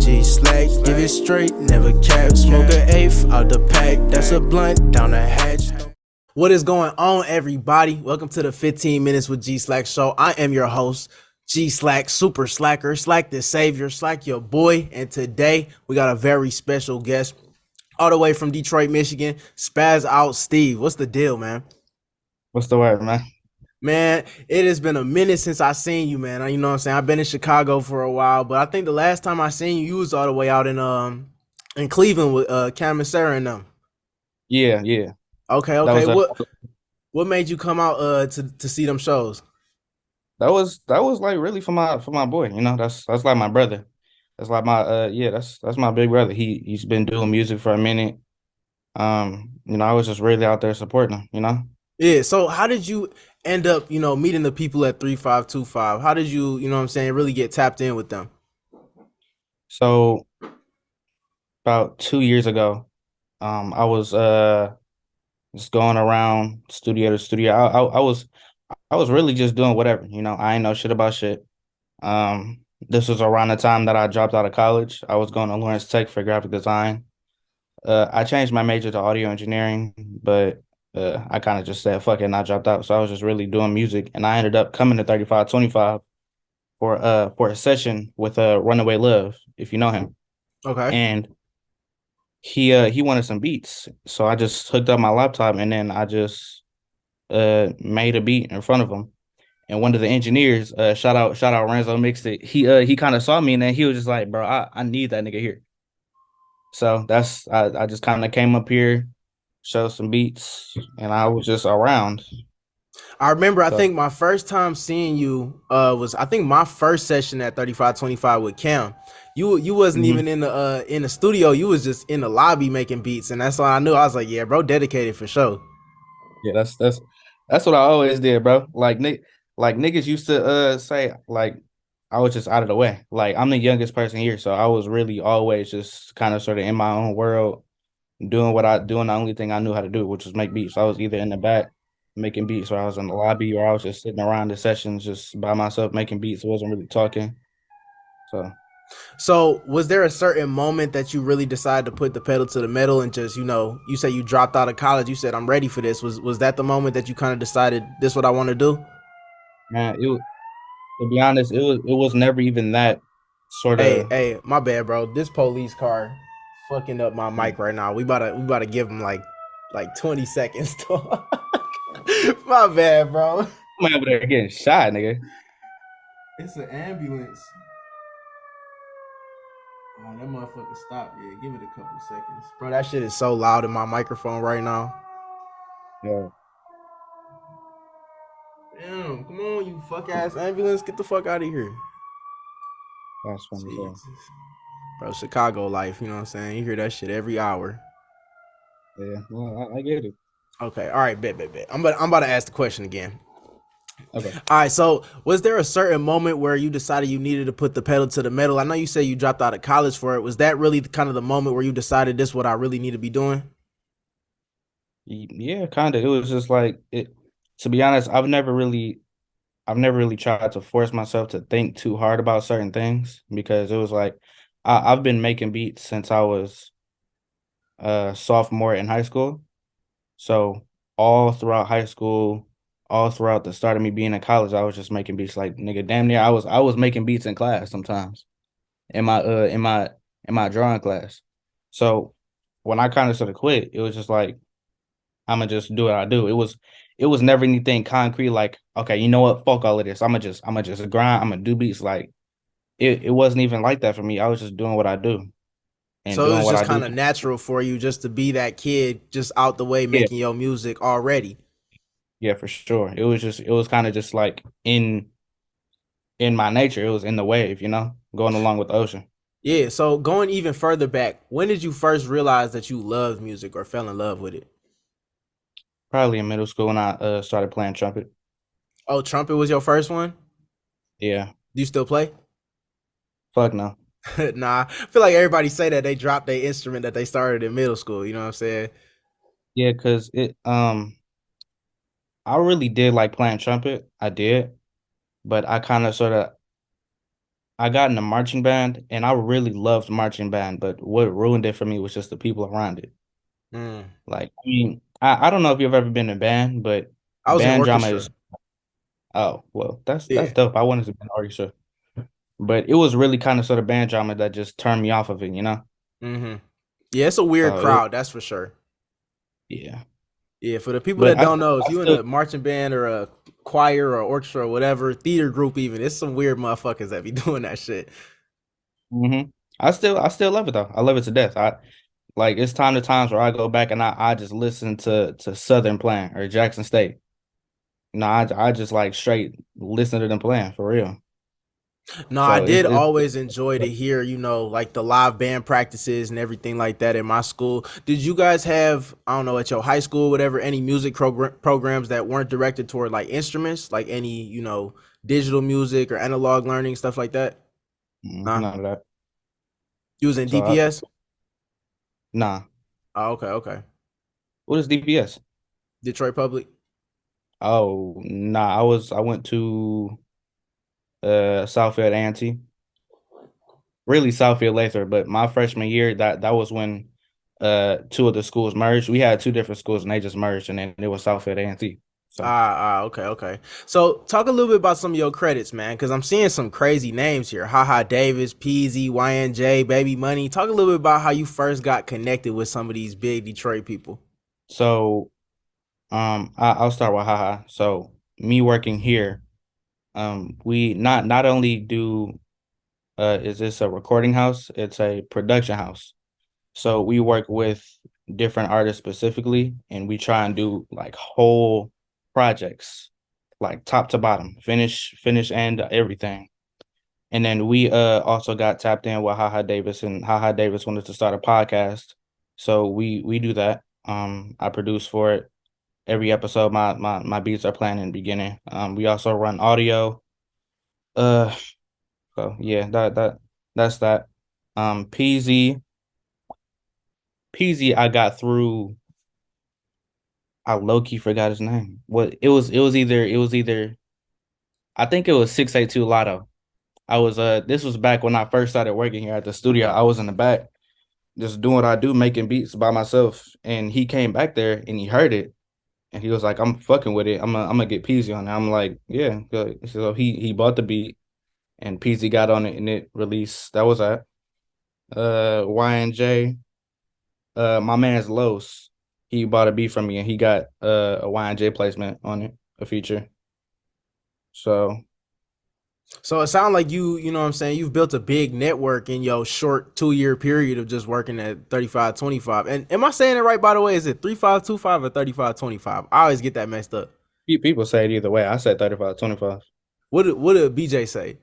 G-Slack, give it straight, never cap. Smoke an eighth out the pack, that's a blunt down the hatch. What is going on, everybody? Welcome to the 15 Minutes with G-Slack show. I am your host, G-Slack, super slacker, Slack the savior, Slack your boy. And today we got a very special guest all the way from Detroit, Michigan, Spazout Steve. What's the deal, man? What's the word, man? Man, it has been a minute since I seen you, man. You know what I'm saying? I've been in Chicago for a while, but I think the last time I seen you, you was all the way out in Cleveland with Cam and Sarah and them. Yeah. Okay, That okay. was What made you come out to see them shows? that was like really for my boy. That's like my brother. That's like my that's my big brother. He's been doing music for a minute. I was just really out there supporting him. Yeah, so how did you end up, meeting the people at 3525? How did you, what I'm saying, really get tapped in with them? So about 2 years ago, I was just going around studio to studio. I was really just doing whatever. I ain't know shit about shit. This was around the time that I dropped out of college. I was going to Lawrence Tech for graphic design. I changed my major to audio engineering, but I kind of just said fuck it and I dropped out. So I was just really doing music, and I ended up coming to 3525 for a session with Runaway Love, if you know him. Okay. And he wanted some beats, so I just hooked up my laptop and then I just made a beat in front of him. And one of the engineers, shout out Renzo mixed it. He kind of saw me and then he was just like, bro, I need that nigga here. So I just kind of came up here, showed some beats, and I was just around. I remember I So think my first time seeing you was I think my first session at 3525 with Cam. You wasn't mhm. even in the studio, you was just in the lobby making beats, and that's all I knew. I was like, yeah, bro, dedicated for sure. Yeah, that's what I always did, bro. Like niggas used to say like I was just out of the way. Like I'm the youngest person here, so I was really always just kind of sort of in my own world, doing the only thing I knew how to do, which was make beats. I was either in the back making beats, or I was in the lobby, or I was just sitting around the sessions just by myself making beats. I wasn't really talking. So So, was there a certain moment that you really decided to put the pedal to the metal and just, you say you dropped out of college, you said I'm ready for this. Was that the moment that you kind of decided this is what I want to do? man, to be honest, it was never even that sort Hey, of. hey, my bad, bro. This police car fucking up my mic right now. We about to give him like 20 seconds to My bad, bro. I'm over there getting shot, nigga. It's an ambulance. Oh, that motherfucker stopped. Yeah, give it a couple seconds. Bro, that shit is so loud in my microphone right now. Yeah, Damn, come on, you fuck ass ambulance. Get the fuck out of here. that's funny. So Jesus. Bro, Chicago life, you know what I'm saying? You hear that shit every hour. yeah, well, I get it. Okay, all right, bet. I'm about to ask the question again. Okay. All right, so was there a certain moment where you decided you needed to put the pedal to the metal? I know you said you dropped out of college for it. Was that really kind of the moment where you decided this is what I really need to be doing? Yeah, kind of. It was just like it. To be honest, I've never really tried to force myself to think too hard about certain things because it was like I've been making beats since I was a sophomore in high school. So all throughout high school, all throughout the start of me being in college, I was just making beats. Like nigga, damn near I was making beats in class sometimes in my drawing class. So when I kind of sort of quit, it was just like I'ma just do what I do. It was never anything concrete like, okay, you know what? Fuck all of this. I'ma just grind, I'ma do beats. Like it wasn't even like that for me. I was just doing what I do and So it doing was what just I do. kind of natural for you just to be that kid just out the way Yeah, making your music already. yeah, for sure. It was kind of just like in my nature. It was in the wave, going along with the ocean. Yeah, so going even further back, when did you first realize that you loved music or fell in love with it? Probably in middle school when I started playing trumpet. Oh, trumpet was your first one? Yeah. Do you still play? Fuck no. Nah, I feel like everybody say that they dropped their instrument that they started in middle school. You know what I'm saying? Yeah, because I really did like playing trumpet. I did, but I kind of sort of I got in the marching band and I really loved marching band, but what ruined it for me was just the people around it. Mm. Like, I mean, I don't know if you've ever been in band, but I was in band drama orchestra. is, oh, well, that's Yeah. dope. I wanted to be an orchestra. But it was really kind of sort of band drama that just turned me off of it, you know? Hmm. Yeah, it's a weird So it, crowd, that's for sure. yeah. Yeah, for the people But that don't know, if I you in still, a marching band or a choir or orchestra or whatever, theater group even, it's some weird motherfuckers that be doing that shit. hmm I still love it though. I love it to death. I like it's time to times where I go back and I just listen to Southern playing or Jackson State. No, I just like straight listen to them playing for real. No, I So did it's always enjoy to hear, like the live band practices and everything like that in my school. Did you guys have, I don't know, at your high school, whatever, any music programs that weren't directed toward like instruments, like any, digital music or analog learning, stuff like that? Nah. none of that. You was in So DPS? nah. Oh, okay, okay. What is DPS? Detroit Public? Oh nah. I went to Southfield A&T. Really Southfield Lathrop, but my freshman year that was when two of the schools merged. We had two different schools and they just merged and then it was Southfield A&T. So Okay, okay. So talk a little bit about some of your credits, man, because I'm seeing some crazy names here. Haha Davis, Peasy, YNJ, Baby Money. Talk a little bit about how you first got connected with some of these big Detroit people. so I'll start with haha. So me working here, we not only do is this a recording house, it's a production house. So we work with different artists specifically, and we try and do like whole projects, like top to bottom, finish and everything. And then we also got tapped in with Haha Davis, and Haha Davis wanted to start a podcast. So we do that. I produce for it. Every episode my beats are playing in the beginning. We also run audio. Uh so yeah, that's that. PZ PZ I got through. I low key forgot his name. What it was either I think it was 682 Lotto. I was this was back when I first started working here at the studio. I was in the back just doing what I do, making beats by myself. And he came back there and he heard it and he was like, I'm fucking with it. I'm gonna get Peasy on it. I'm like, yeah. Good. So he bought the beat and Peasy got on it and it released. That was that. YNJ. My man's Los. He bought a beat from me and he got a YNJ placement on it, a feature. So So it sounds like you know what I'm saying, you've built a big network in your short 2 year period of just working at 3525. And am I saying it right, by the way? Is it 3525 or 3525? I always get that messed up. people say it either way. I said 35, 25. What did BJ say?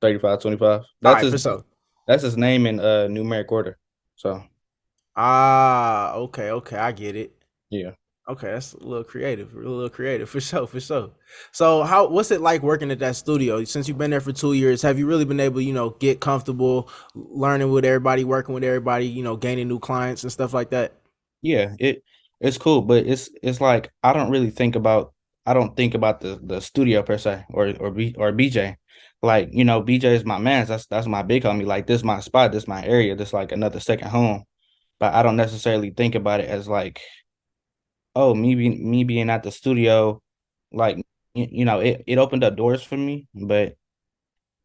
35, 25. All right, for sure. That's his name in numeric order. So Okay, okay, I get it. yeah. Okay, that's a little creative for sure, for sure. So, what's it like working at that studio? Since you've been there for 2 years, have you really been able, get comfortable learning with everybody, working with everybody, gaining new clients and stuff like that? Yeah, it's cool, but it's like I don't think about the studio per se or BJ. Like, BJ is my man. That's my big homie. Like this my spot, this my area, this like another second home. But I don't necessarily think about it as like, oh, me being at the studio, like it opened up doors for me, but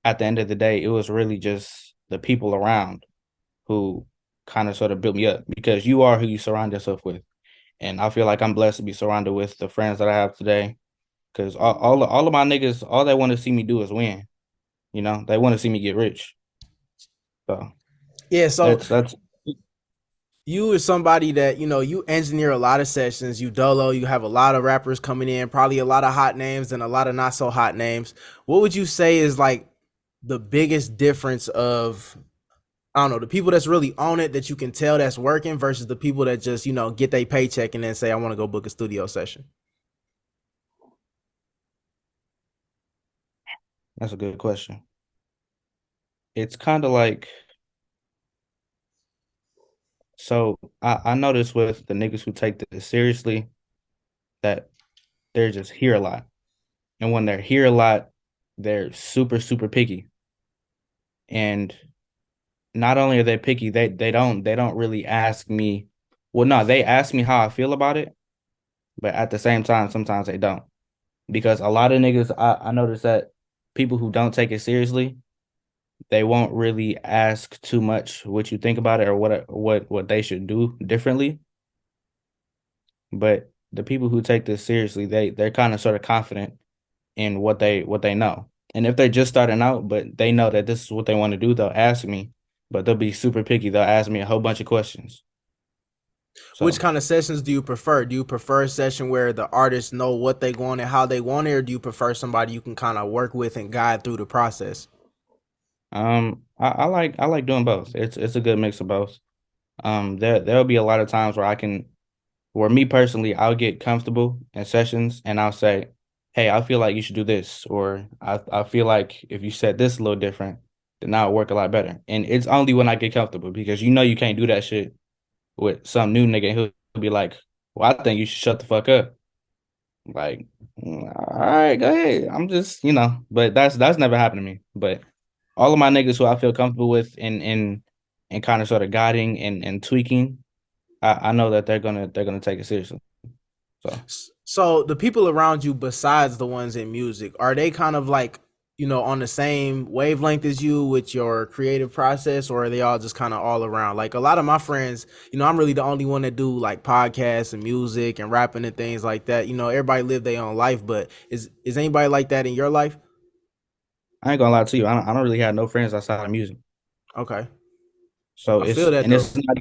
at the end of the day, it was really just the people around who kind of sort of built me up because you are who you surround yourself with. And I feel like I'm blessed to be surrounded with the friends that I have today. Because all of my niggas, all they want to see me do is win. They want to see me get rich. So Yeah, so that's you is somebody that, you engineer a lot of sessions, you dolo, you have a lot of rappers coming in, probably a lot of hot names and a lot of not so hot names. What would you say is like the biggest difference of, I don't know, the people that's really on it that you can tell that's working versus the people that just, get their paycheck and then say, I want to go book a studio session? that's a good question. It's kind of like so I notice with the niggas who take this seriously that they're just here a lot. And when they're here a lot, they're super, super picky. And not only are they picky, they don't really ask me. Well, no, they ask me how I feel about it, but at the same time, sometimes they don't. Because a lot of niggas, I noticed that people who don't take it seriously, they won't really ask too much what you think about it or what they should do differently. But the people who take this seriously, they're kind of sort of confident in what they know. And if they're just starting out, but they know that this is what they want to do, they'll ask me, but they'll be super picky. They'll ask me a whole bunch of questions. Which So kind of sessions do you prefer? Do you prefer a session where the artists know what they want and how they want it, or do you prefer somebody you can kind of work with and guide through the process? I like doing both. It's a good mix of both. There'll be a lot of times where me personally, I'll get comfortable in sessions and I'll say, hey, I feel like you should do this, or I feel like if you said this a little different, then that would work a lot better. And it's only when I get comfortable because you can't do that shit with some new nigga and he'll be like, well, I think you should shut the fuck up. Like, all right, go ahead. I'm just, but that's never happened to me. But all of my niggas who I feel comfortable with in kind of sort of guiding and tweaking, I know that they're gonna take it seriously. So So the people around you, besides the ones in music, are they kind of like, on the same wavelength as you with your creative process, or are they all just kind of all around? Like a lot of my friends, I'm really the only one that do like podcasts and music and rapping and things like that. Everybody live their own life, but is anybody like that in your life? I ain't gonna lie to you. I don't really have no friends outside of music. Okay. So I feel that though. it's not,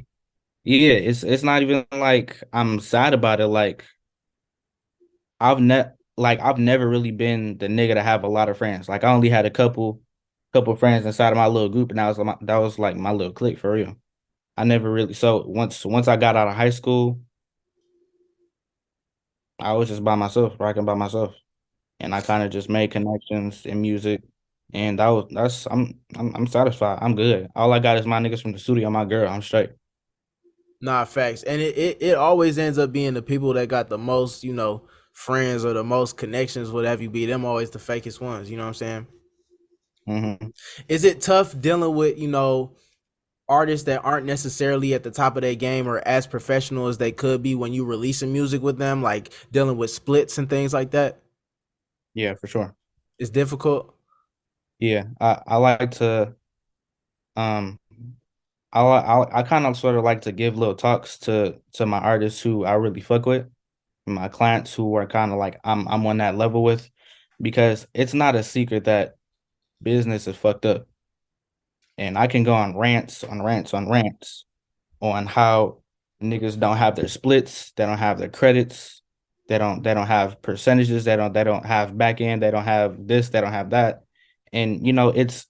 yeah, it's not even like I'm sad about it. Like I've never really been the nigga to have a lot of friends. Like I only had a couple friends inside of my little group, and that was like my little clique for real. I never really so once I got out of high school, I was just by myself, rocking by myself. And I kind of just made connections in music. And that's I'm satisfied. I'm good. All I got is my niggas from the studio, my girl. I'm straight. Nah, facts. And it always ends up being the people that got the most, friends or the most connections, whatever you be, them always the fakest ones, you know what I'm saying? Hmm. Is it tough dealing with, artists that aren't necessarily at the top of their game or as professional as they could be when you releasing music with them, like dealing with splits and things like that? Yeah, for sure. It's difficult. Yeah, I like to um I kind of sort of like to give little talks to my artists who I really fuck with, my clients who are kind of like I'm on that level with, because it's not a secret that business is fucked up, and I can go on rants on rants on rants on how niggas don't have their splits, they don't have their credits, they don't have percentages, they don't have back end, they don't have this, they don't have that. And it's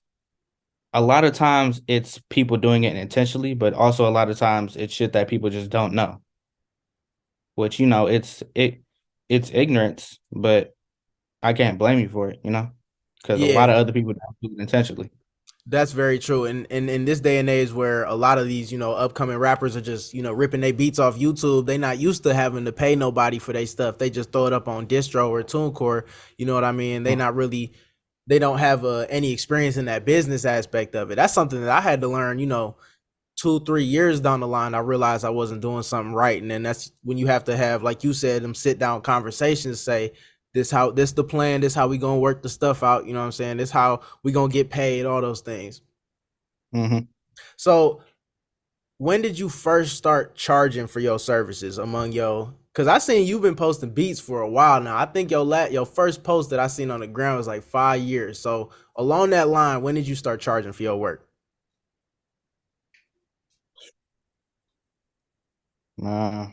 a lot of times it's people doing it intentionally, but also a lot of times it's shit that people just don't know. Which it's ignorance, but I can't blame you for it. Because a lot Yeah, of other people don't do it intentionally. that's very true. And in this day and age where a lot of these, upcoming rappers are just, ripping their beats off YouTube, they not used to having to pay nobody for their stuff. They just throw it up on distro or TuneCore. You know what I mean? They don't have any experience in that business aspect of it. That's something that I had to learn, 2 3 years down the line. I realized I wasn't doing something right. And then that's when you have to have, like you said, them sit down conversations, say, this the plan, this how we gonna work the stuff out, you know what I'm saying? This how we gonna get paid, all those things. Hmm. So when did you first start charging for your services among your, because I seen you've been posting beats for a while now. I think your first post that I seen on the ground was like 5 years. So along that line, when did you start charging for your work? Uh,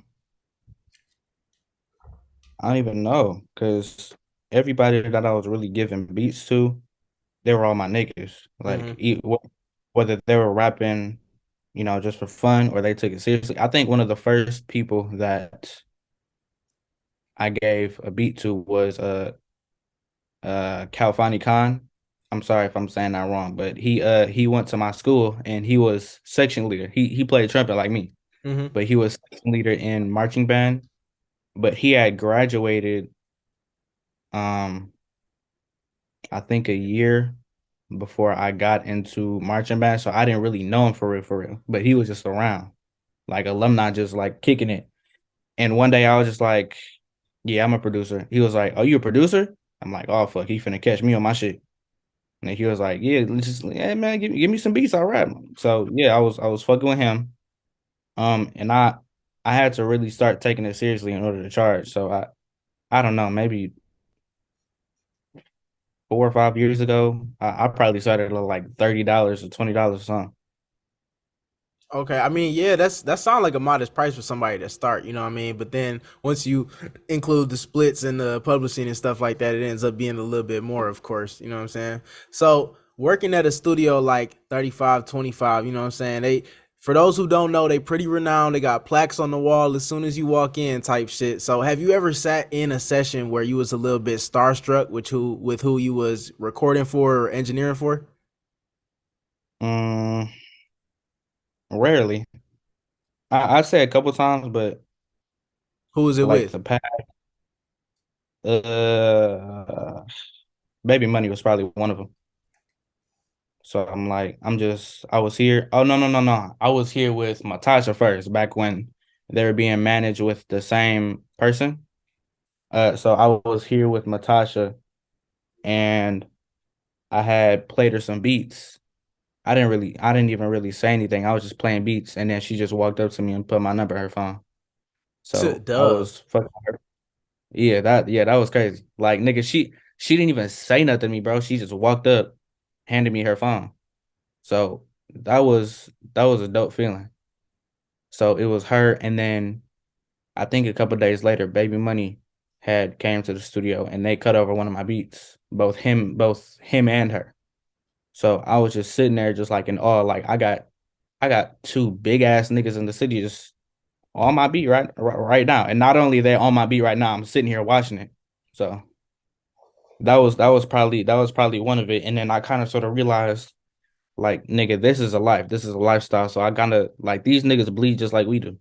I don't even know because everybody that I was really giving beats to, they were all my niggas. Like Mm-hmm. whether they were rapping, just for fun or they took it seriously. I think one of the first people that I gave a beat to was Kalfani Khan. I'm sorry if I'm saying that wrong, but he went to my school and he was section leader. He played trumpet like me, Mm-hmm. but he was section leader in marching band. But he had graduated, um, I think a year. before I got into marching band, so I didn't really know him for real. But he was just around, like alumni, just like kicking it. And one day I was just like, "Yeah, I'm a producer." He was like, "Oh, you a producer?" I'm like, "Oh fuck, he finna catch me on my shit." And he was like, "Yeah, let's just yeah, man, give me some beats, all right." So yeah, I was fucking with him. And I had to really start taking it seriously in order to charge. So I don't know, maybe 4 or 5 years ago, I probably started at like $30 or $20 or something. Okay, I mean, yeah, that sounds like a modest price for somebody to start, you know what I mean? But then once you include the splits and the publishing and stuff like that, it ends up being a little bit more, of course, you know what I'm saying? So working at a studio like 35, 25, you know what I'm saying? They for those who don't know, they pretty renowned. They got plaques on the wall as soon as you walk in type shit. So have you ever sat in a session where you was a little bit starstruck with who you was recording for or engineering for? Mm, rarely. I'd say a couple times, but Who was it like with? the past, Baby Money was probably one of them. So I'm like, I was here. Oh no, no, no, no. I was here with Matasha first, back when they were being managed with the same person. So I was here with Matasha, and I had played her some beats. I didn't even really say anything. I was just playing beats, and then she just walked up to me and put my number in her phone. So I Duh. was fucking her. Yeah, that was crazy. Like nigga, she didn't even say nothing to me, bro. She just walked up, handed me her phone. So that was a dope feeling. So it was her, and then I think a couple days later, Baby Money had came to the studio and they cut over one of my beats, both him and her. So I was just sitting there, just like in awe. Like I got two big ass niggas in the city just on my beat right now, and not only they on my beat right now, I'm sitting here watching it. So that was probably one of it. And then I kind of sort of realized, like, nigga, this is a life, this is a lifestyle. So I kind of like these niggas bleed just like we do.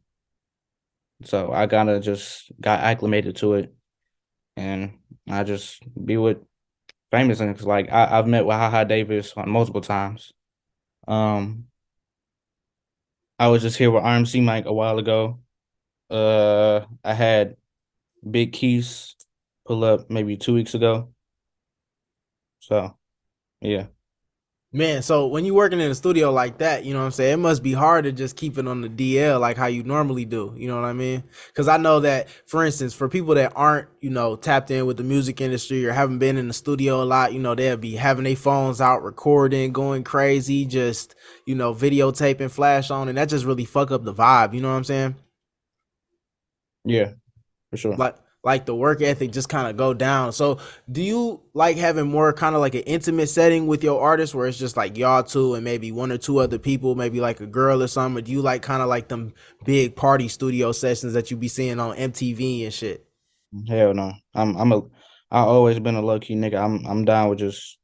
So I kind of just got acclimated to it, and I just be with famous niggas. Like I've met with Haha Davis on multiple times. Um, I was just here with RMC Mike a while ago. I had Big Keys pull up maybe 2 weeks ago. So yeah, Man, so when you working in a studio like that, you know what I'm saying? It must be hard to just keep it on the DL like how you normally do. You know what I mean? Because I know that, for instance, for people that aren't, tapped in with the music industry or haven't been in the studio a lot, they'll be having their phones out, recording, going crazy, just, videotaping, flash on, and that just really fuck up the vibe. You know what I'm saying? yeah, for sure. Like the work ethic just kind of go down. So do you like having more kind of like an intimate setting with your artists where it's just like y'all two and maybe one or two other people, maybe like a girl or something? Or do you like kind of like them big party studio sessions that you be seeing on MTV and shit? Hell no. I always been a low key nigga. I'm down with just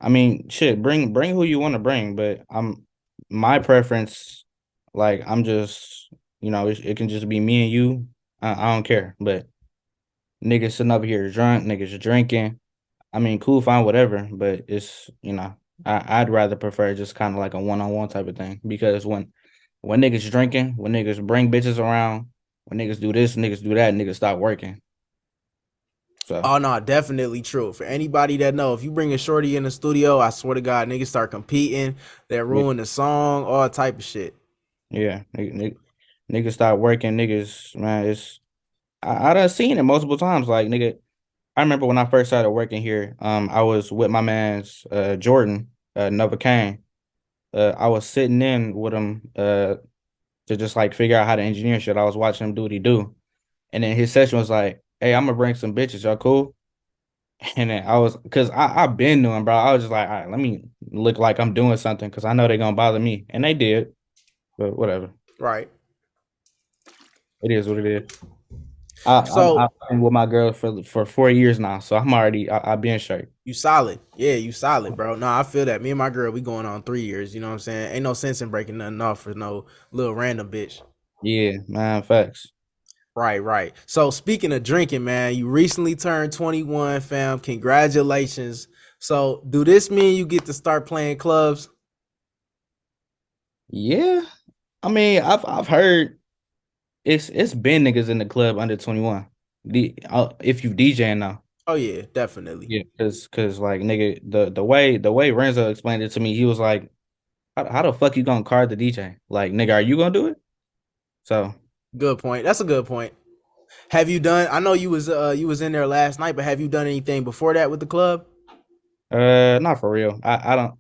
I mean, shit, bring who you want to bring, but I'm my preference, like I'm just, it can just be me and you. I don't care. But niggas sitting up here drunk, niggas drinking. I mean, cool, fine, whatever. But it's, I'd rather prefer just kind of like a one-on-one type of thing. Because when niggas drinking, when niggas bring bitches around, when niggas do this, niggas do that, niggas stop working. So Oh no, definitely true. For anybody that know, if you bring a shorty in the studio, I swear to God, niggas start competing, they yeah, ruin the song, all type of shit. yeah, niggas stop working, niggas, man, I done seen it multiple times. Like nigga, I remember when I first started working here, I was with my man's Jordan, Nova Kane. I was sitting in with him to just like figure out how to engineer shit. I was watching him do what he do. And then his session was like, "Hey, I'm gonna bring some bitches, y'all cool?" And then I was cause I've been doing, bro. I was just like, all right, let me look like I'm doing something because I know they're gonna bother me. And they did, but whatever. Right. It is what it is. So I've been with my girl for 4 years now, so I'm already I've been straight. you solid. Yeah, you solid, bro. No, I feel that. Me and my girl, we going on 3 years. You know what I'm saying? Ain't no sense in breaking nothing off for no little random bitch. Yeah, man, facts. Right, right. So speaking of drinking, man, you recently turned 21, fam. Congratulations. So, do this mean you get to start playing clubs? Yeah, I mean, I've heard it's been niggas in the club under 21. If you DJing now. Oh yeah, definitely. Yeah, cause like nigga, the way Renzo explained it to me, he was like, how the fuck you gonna card the DJ? Like, nigga, are you gonna do it? So Good point. That's a good point. Have you done? I know you was in there last night, but have you done anything before that with the club? not for real. I don't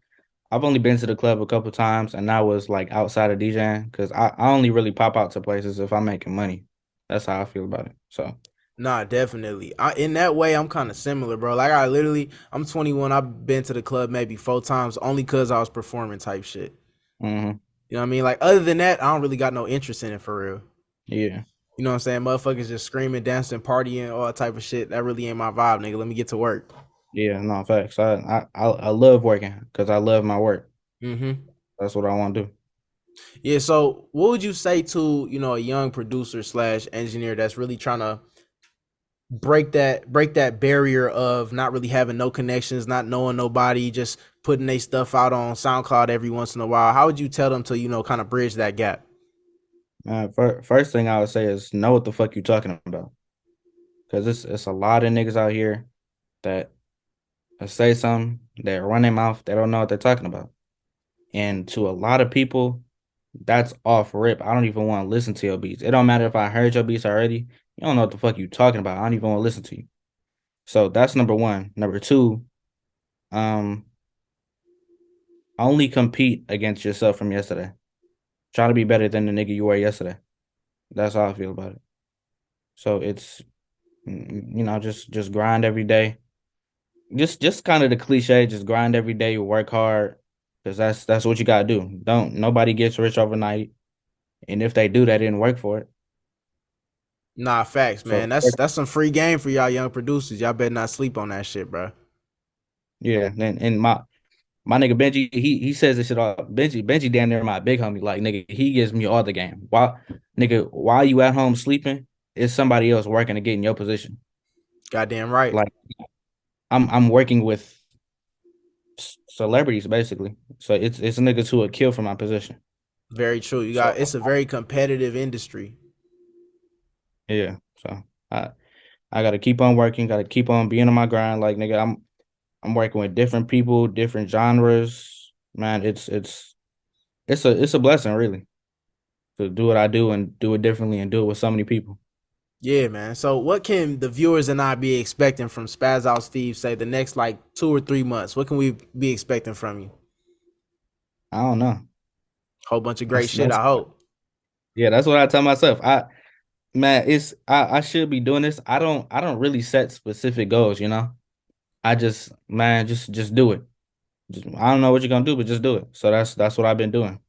I've only been to the club a couple times and that was like outside of DJing because I only really pop out to places if I'm making money. That's how I feel about it. So Nah, definitely. In that way, I'm kind of similar, bro. Like I'm 21. I've been to the club maybe 4 times, only cause I was performing type shit. hmm You know what I mean? Like other than that, I don't really got no interest in it for real. yeah. You know what I'm saying? Motherfuckers just screaming, dancing, partying, all that type of shit. That really ain't my vibe, nigga. Let me get to work. Yeah, no facts. I love working because I love my work. Mm-hmm. That's what I want to do. Yeah. So, what would you say to a young producer slash engineer that's really trying to break that barrier of not really having no connections, not knowing nobody, just putting their stuff out on SoundCloud every once in a while? How would you tell them to kind of bridge that gap? First thing I would say is know what the fuck you talking about because it's a lot of niggas out here that say something, they run their mouth, they don't know what they're talking about. And to a lot of people, that's off rip. I don't even want to listen to your beats. It don't matter if I heard your beats already. You don't know what the fuck you talking about. I don't even want to listen to you. So that's number one. Number two, um, only compete against yourself from yesterday. Try to be better than the nigga you were yesterday. That's how I feel about it. So it's just grind every day. Just kind of the cliche, just grind every day, work hard, because that's what you gotta do. Don't Nobody gets rich overnight. And if they do, they didn't work for it. Nah, facts, man. So That's some free game for y'all young producers. Y'all better not sleep on that shit, bro. yeah, and my nigga Benji, he says this shit all. Benji down there, my big homie. Like nigga, he gives me all the game. While you at home sleeping, it's somebody else working to get in your position. Goddamn right. Like I'm working with celebrities basically. So it's niggas who would kill for my position. Very true. So It's a very competitive industry. yeah, so I I gotta keep on working. Gotta keep on being on my grind. Like nigga, I'm working with different people, different genres. Man, it's a blessing really to do what I do and do it differently and do it with so many people. Yeah, man. So what can the viewers and I be expecting from Spazout Steve, say the next like 2 or 3 months? What can we be expecting from you? I don't know. Whole bunch of great shit, That's I hope. yeah, that's what I tell myself. I should be doing this. I don't really set specific goals, you know. I just man, just do it. I don't know what you're gonna do, but just do it. So that's what I've been doing.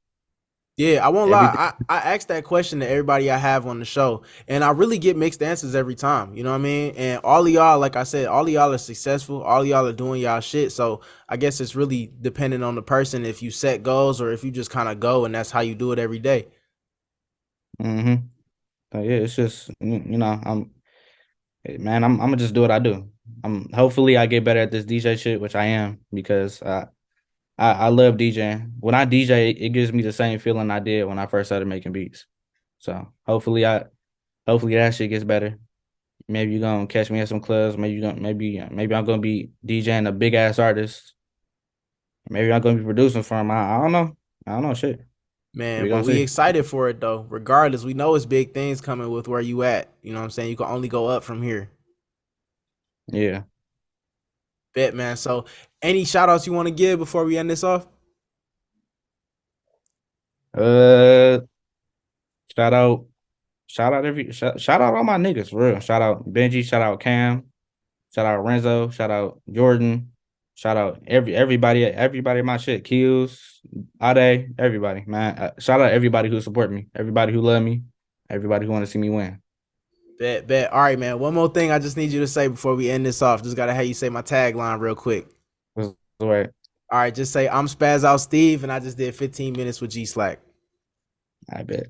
Yeah, I won't lie. Everything. I asked that question to everybody I have on the show, and I really get mixed answers every time. You know what I mean? And all of y'all, like I said, all of y'all are successful. All of y'all are doing y'all shit. So I guess it's really dependent on the person if you set goals or if you just kind of go and that's how you do it every day. Mm-hmm. Yeah, it's just man, I'm gonna just do what I do. Hopefully I get better at this DJ shit, which I am because I love DJing. When I DJ, it gives me the same feeling I did when I first started making beats. So hopefully that shit gets better. Maybe you're gonna catch me at some clubs. Maybe I'm gonna be DJing a big ass artist. Maybe I'm gonna be producing for him. I don't know. I don't know shit. Man, We but gonna we see. excited for it though. Regardless, we know it's big things coming with where you at. You know what I'm saying? You can only go up from here. Yeah. Bet, man. So any shout outs you want to give before we end this off? Uh, shout out, shout out all my niggas for real. Shout out Benji. Shout out Cam. Shout out Renzo. Shout out Jordan. Shout out everybody in my shit. Kills, Ade, everybody, man. Shout out everybody who support me, everybody who love me, everybody who want to see me win. Bet, bet. All right, man. One more thing I just need you to say before we end this off. Just gotta have you say my tagline real quick. What's the way? All right, just say I'm Spaz Out Steve, and I just did 15 minutes with G Slack. I bet.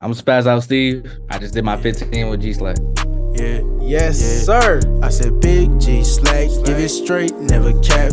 I'm Spaz Out Steve. I just did my 15 with G Slack. Yeah. Yes, Yeah. sir. I said Big G Slack, give it it straight, never cap.